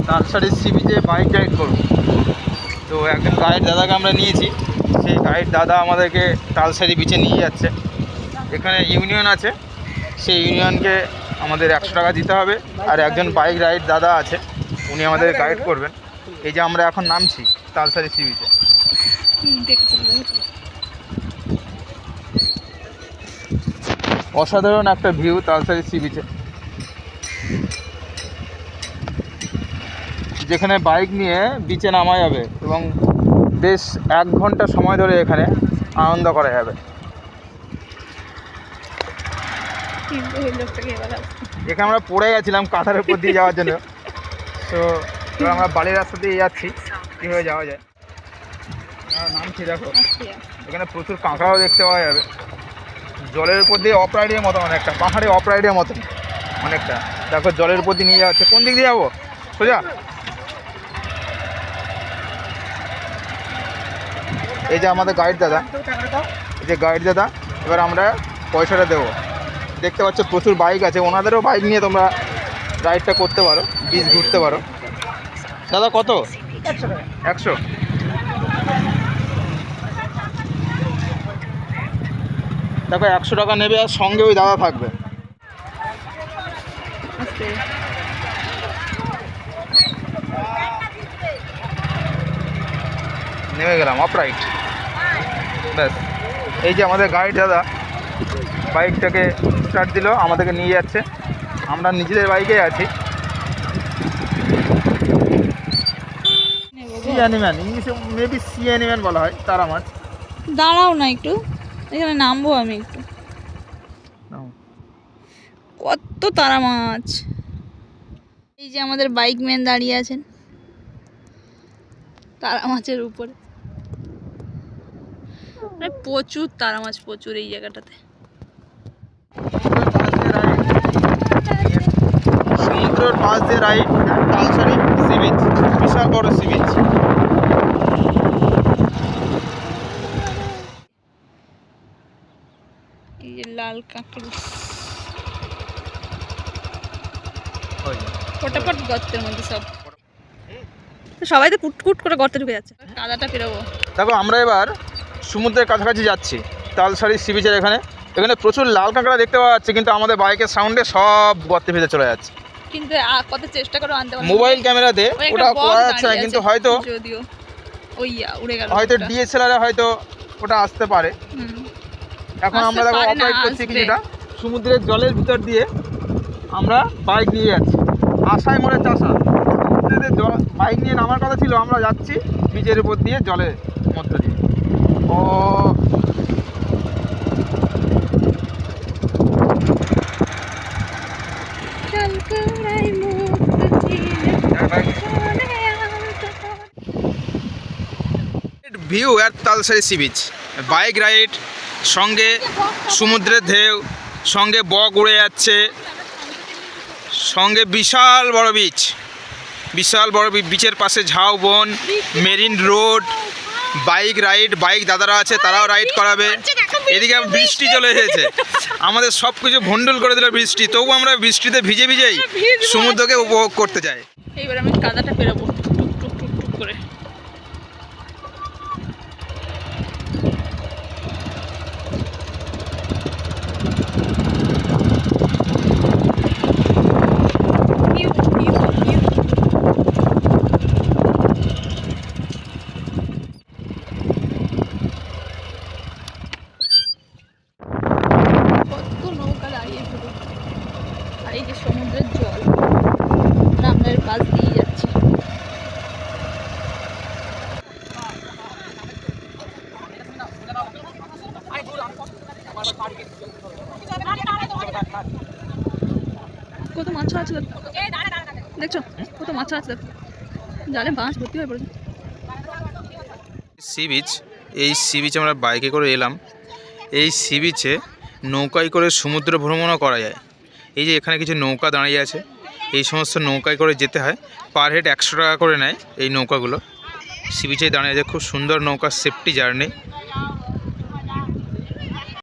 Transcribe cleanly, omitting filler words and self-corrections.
Talsari C বিচে bike ride করব। তো একজন গাইড দাদাকে আমরা নিয়েছি, সেই গাইড দাদা আমাদেরকে তালসারি বিচে নিয়ে যাচ্ছে। এখানে ইউনিয়ন আছে, সেই ইউনিয়নকে আমাদের 100 টাকা দিতে হবে। আর একজন বাইক রাইড দাদা আছে, উনি আমাদের গাইড করবেন। এই যে আমরা এখন নামছি তালসারি সি বিচে। অসাধারণ একটা ভিউ তালসারি সি বিচে, যেখানে বাইক নিয়ে বিচে নামা যাবে এবং বেশ 1 ঘন্টা সময় ধরে এখানে আনন্দ করা যাবে। এখানে আমরা পড়ে গেছিলাম কাঁথার উপর দিয়ে যাওয়ার জন্য। তো এবার আমরা বালির রাস্তা দিয়ে যাচ্ছি, কীভাবে যাওয়া যায়। নামছি, দেখো এখানে প্রচুর কাঁকড়াও দেখতে পাওয়া যাবে। জলের উপর দিয়ে অফ রাইডের মতো, অনেকটা পাহাড়ে অফ রাইডের মতো অনেকটা। দেখো জলের উপর দিয়ে নিয়ে যাচ্ছে। কোন দিক দিয়ে যাবো? সোজা। এই যে আমাদের গাইড দাদা, এই যে গাইড দাদা। এবার আমরা পয়সাটা দেবো। দেখতে পাচ্ছ প্রচুর বাইক আছে, ওনাদেরও বাইক নিয়ে তোমরা রাইডটা করতে পারো, বিচ ঘুরতে পারো। দাদা কত? 100। দেখো 100 টাকা নেবে, আর সঙ্গে ওই দাদা থাকবে। নেমে গেলাম অফ রাইড। ব্যাস, এই যে আমাদের গাইড দাদা বাইকটাকে স্টার্ট দিল, আমাদেরকে নিয়ে যাচ্ছে। আমরা নিজেদের বাইকে আছি। সি অ্যানিম্যান, ইংলিশে মেবি সি অ্যানিম্যান বলা হয়, তারা মাছ। দাঁড়াও না একটু, এখানে নামবো আমি একটু। কত তারা মাছ! এই যে আমাদের বাইক ম্যান দাঁড়িয়ে আছেন তারা মাছের উপরে। প্রচুর তারা মাছ, প্রচুর এই জায়গাটাতে। সমুদ্রের পাশ দিয়ে রাইড, তালসারি সি বিচ, বিশাল বড় সি বিচ। এই যে লাল কাঁকড়া, ফটাফট গর্তের মধ্যে সব। সবাই তো কুটকুট করে গর্তে ঢুকে যাচ্ছে। কাদাটা পেরোবো। দেখো আমরা এবার সমুদ্রের কাছাকাছি যাচ্ছি, তালসারি সি বিচের। এখানে প্রচুর লাল কাঁকড়া দেখতে পাওয়া যাচ্ছে, কিন্তু আমাদের বাইকের সাউন্ডে সব গর্তে ভেতরে চলে যাচ্ছে। কিন্তু কত চেষ্টা করে আনতে পারলাম মোবাইল ক্যামেরাতে ওটা করা যাচ্ছে না, কিন্তু হয়তো যদিও ওই উড়ে গেল, হয়তো ডিএসএলআর এ হয়তো ওটা আসতে পারে। এখন আমরা দেখো অপারেট করছি কিছুটা সমুদ্রের জলের ভিতর দিয়ে, আমরা বাইক নিয়ে যাচ্ছি। আশায় মরে চাষা, বাইক নিয়ে নামার কথা ছিল, আমরা যাচ্ছি বিচের উপর দিয়ে, জলের মধ্য দিয়ে। ও view at Talsari sea beach, bike ride, সঙ্গে সমুদ্রের ঢেউ, সঙ্গে বক উড়ে যাচ্ছে, সঙ্গে বিশাল বড় বিচ, বিশাল বড় বিচের পাশে ঝাউবন, marine road, bike ride, bike দাদারা আছে, তারাও রাইড করাবে। এদিকে বৃষ্টি চলে এসেছে, আমাদের সব কিছু ভন্ডুল করে দিল বৃষ্টি, তবু আমরা বৃষ্টিতে ভিজে ভিজেই সমুদ্রকে উপভোগ করতে চাই। এইবার আমি কাদাটা পেরোবো টুক টুক টুক টুক করে। এই যে সমুদ্রের জল, আমরা এর পাশ দিয়ে যাচ্ছি। কত মাছ আছে দেখছো, কত মাছ আছে, জালে বাঁশ ভর্তি হয়ে পড়েছে। সি বিচ, এই সি বিচে আমরা বাইকে করে এলাম। এই সি বিচে নৌকায় করে সমুদ্র ভ্রমণও করা যায়। এই যে এখানে কিছু নৌকা দাঁড়িয়ে আছে, এই সমস্ত নৌকায় করে যেতে হয়। পার হেড 100 টাকা করে নেয় এই নৌকাগুলো। সি বিচে দাঁড়িয়ে আছে, খুব সুন্দর নৌকা, সেফটি জার্নি।